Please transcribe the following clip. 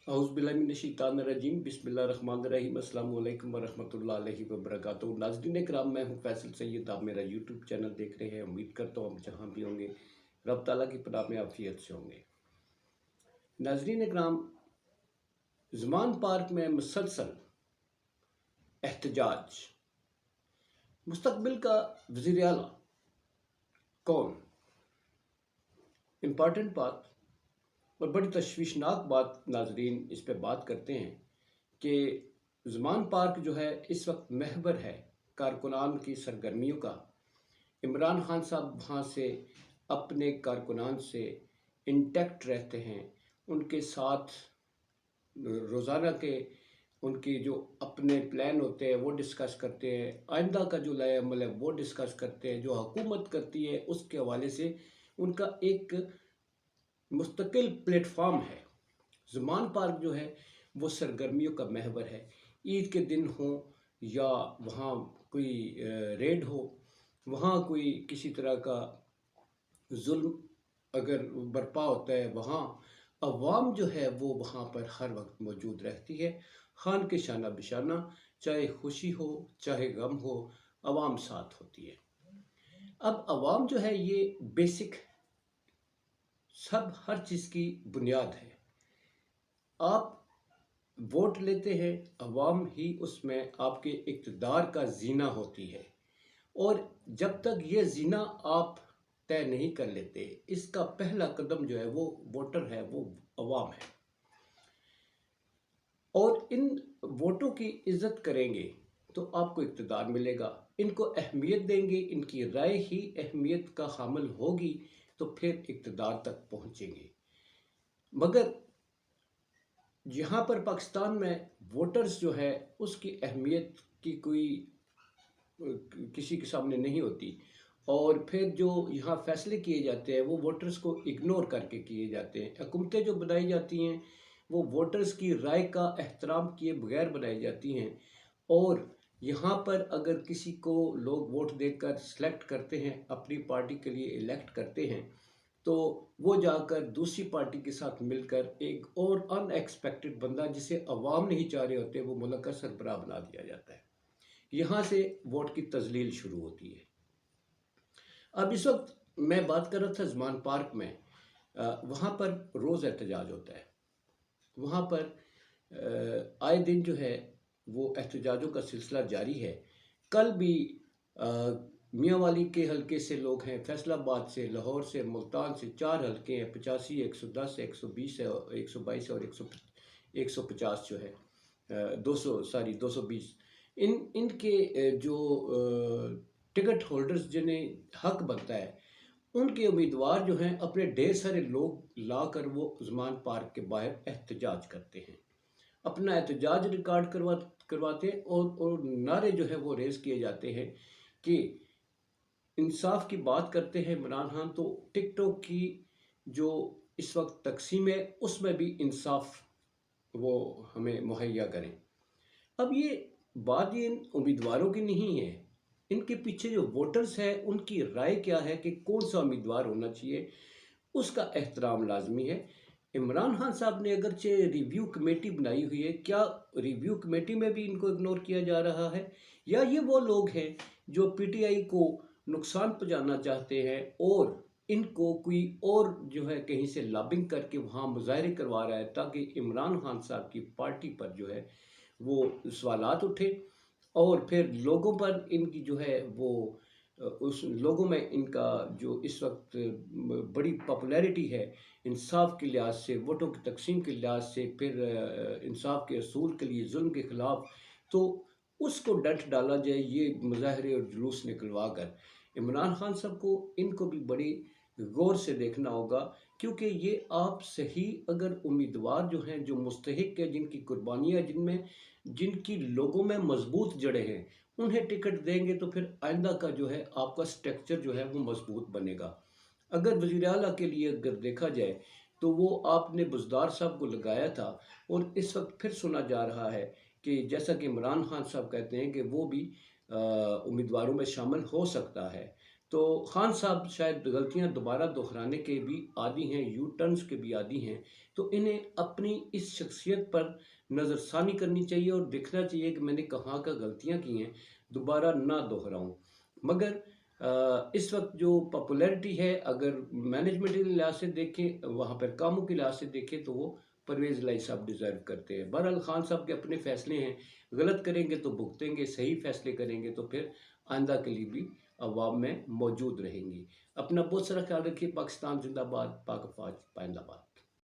औज़ुबिल्लाहिमिनश्शैतानिर्रजीम बिस्मिल्लाहिर्रहमानिर्रहीम अस्सलामु अलैकुम वरहमतुल्लाहि वबरकातुहू। नाज़रीन इकराम, मैं हूँ फैसल सैयद। आप मेरा यूट्यूब चैनल देख रहे हैं। उम्मीद करता हूँ आप जहाँ भी होंगे रब ताला की पनाह में आफियत से होंगे। नाज़रीन इकराम, ज़मान पार्क में मुसलसल एहतजाज। मुस्तकबिल का वज़ीर आला कौन? इम्पॉर्टेंट बात और बड़ी तशवीशनाक बात। नाज़रीन, इस पे बात करते हैं कि ज़मान पार्क जो है इस वक्त महवर है कारकुनान की सरगर्मियों का। इमरान खान साहब वहाँ से अपने कारकुनान से इंटैक्ट रहते हैं, उनके साथ रोज़ाना के उनकी जो अपने प्लान होते हैं वो डिस्कस करते हैं, आइंदा का जो लाए अमल है वो डिस्कस करते हैं, जो हुकूमत करती है उसके हवाले से उनका एक मुस्तकिल प्लेटफार्म है। ज़मान पार्क जो है वो सरगर्मियों का महवर है। ईद के दिन हो या वहाँ कोई रेड हो, वहाँ कोई किसी तरह का जुल्म अगर बर्पा होता है, वहाँ अवाम जो है वो वहाँ पर हर वक्त मौजूद रहती है। खान के शाना बिशाना, चाहे खुशी हो चाहे गम हो, अवाम साथ होती है। अब अवाम जो है ये बेसिक सब हर चीज़ की बुनियाद है। आप वोट लेते हैं, अवाम ही उसमें आपके इक़्तिदार का जीना होती है, और जब तक ये जीना आप तय नहीं कर लेते, इसका पहला कदम जो है वो वोटर है, वो अवाम है। और इन वोटों की इज्जत करेंगे तो आपको इक़्तिदार मिलेगा। इनको अहमियत देंगे, इनकी राय ही अहमियत का हामिल होगी तो फिर इक़्तिदार तक पहुँचेंगे। मगर यहाँ पर पाकिस्तान में वोटर्स जो है उसकी अहमियत की कोई किसी के सामने नहीं होती, और फिर जो यहाँ फैसले किए जाते हैं वो वोटर्स को इग्नोर करके किए जाते हैं। हुकूमतें जो बनाई जाती हैं वो वोटर्स की राय का एहतराम किए बगैर बनाई जाती हैं, और यहाँ पर अगर किसी को लोग वोट देकर सेलेक्ट करते हैं, अपनी पार्टी के लिए इलेक्ट करते हैं, तो वो जाकर दूसरी पार्टी के साथ मिलकर एक और अनएक्सपेक्टेड बंदा जिसे अवाम नहीं चाह रहे होते वो मुल्क का सरबराह बना दिया जाता है। यहाँ से वोट की तजलील शुरू होती है। अब इस वक्त मैं बात कर रहा था ज़मान पार्क में, वहाँ पर रोज़ एहतजाज होता है। वहाँ पर आए दिन जो है वो एहतजाजों का सिलसिला जारी है। कल भी मियांवाली के हलके से लोग हैं, फैसलाबाद से, लाहौर से, मुल्तान से, 4 हलके हैं, 85, 110, 120 है, 122 और 150 जो है 220। इनके जो टिकट होल्डर्स जिन्हें हक बनता है, उनके उम्मीदवार जो हैं अपने ढेर सारे लोग लाकर वो ज़मान पार्क के बाहर एहतजाज करते हैं, अपना एहतजाज रिकॉर्ड करवाते हैं, और नारे जो है वो रेज़ किए जाते हैं कि इंसाफ की बात करते हैं इमरान खान, तो टिकटॉक की जो इस वक्त तकसीम है उसमें भी इंसाफ वो हमें मुहैया करें। अब ये बात ये उम्मीदवारों की नहीं है, इनके पीछे जो वोटर्स हैं उनकी राय क्या है कि कौन सा उम्मीदवार होना चाहिए, उसका एहतराम लाजमी है। इमरान खान साहब ने अगरचे रिव्यू कमेटी बनाई हुई है, क्या रिव्यू कमेटी में भी इनको इग्नोर किया जा रहा है, या ये वो लोग हैं जो पीटीआई को नुकसान पहुंचाना चाहते हैं और इनको कोई और जो है कहीं से लॉबिंग करके वहाँ मुजाहरे करवा रहा है ताकि इमरान खान साहब की पार्टी पर जो है वो सवालात उठे, और फिर लोगों पर इनकी जो है वो उस लोगों में इनका जो इस वक्त बड़ी पॉपुलैरिटी है इंसाफ के लिहाज से, वोटों की तकसीम के लिहाज से, फिर इंसाफ के असूल के लिए जुल्म के ख़िलाफ़, तो उसको डट डाला जाए ये मुजाहरे और जुलूस निकलवा कर। इमरान खान साहब को इनको भी बड़ी गौर से देखना होगा, क्योंकि ये आप सही अगर उम्मीदवार जो हैं जो मुस्तहिक है, जिनकी कुर्बानियाँ जिनमें जिनकी लोगों में मजबूत जड़ें हैं, उन्हें टिकट देंगे तो फिर आइंदा का जो है आपका स्ट्रक्चर जो है वो मजबूत बनेगा। अगर वज़ीर आला के लिए अगर देखा जाए तो वो आपने बुज़दार साहब को लगाया था, और इस वक्त फिर सुना जा रहा है कि जैसा कि इमरान खान साहब कहते हैं कि वो भी उम्मीदवारों में शामिल हो सकता है, تو خان صاحب شاید غلطیاں دوبارہ دہرانے کے بھی عادی ہیں، یو ٹرنز کے بھی عادی ہیں، تو انہیں اپنی اس شخصیت پر نظر ثانی کرنی چاہیے اور دیکھنا چاہیے کہ میں نے کہاں کا غلطیاں کی ہیں، دوبارہ نہ دہراؤں۔ مگر اس وقت جو پاپولیرٹی ہے، اگر مینجمنٹ کے لحاظ سے دیکھیں، وہاں پر کاموں کے لحاظ سے دیکھیں، تو وہ پرویز الہی صاحب ڈیزرو کرتے ہیں۔ بہرحال خان صاحب کے اپنے فیصلے ہیں، غلط کریں گے تو بھگتیں گے، صحیح فیصلے کریں گے تو پھر آئندہ کے لیے بھی عوام میں موجود رہیں گی۔ اپنا بہت سارا خیال رکھیے۔ پاکستان زندہ باد، پاک افواج پائندہ باد۔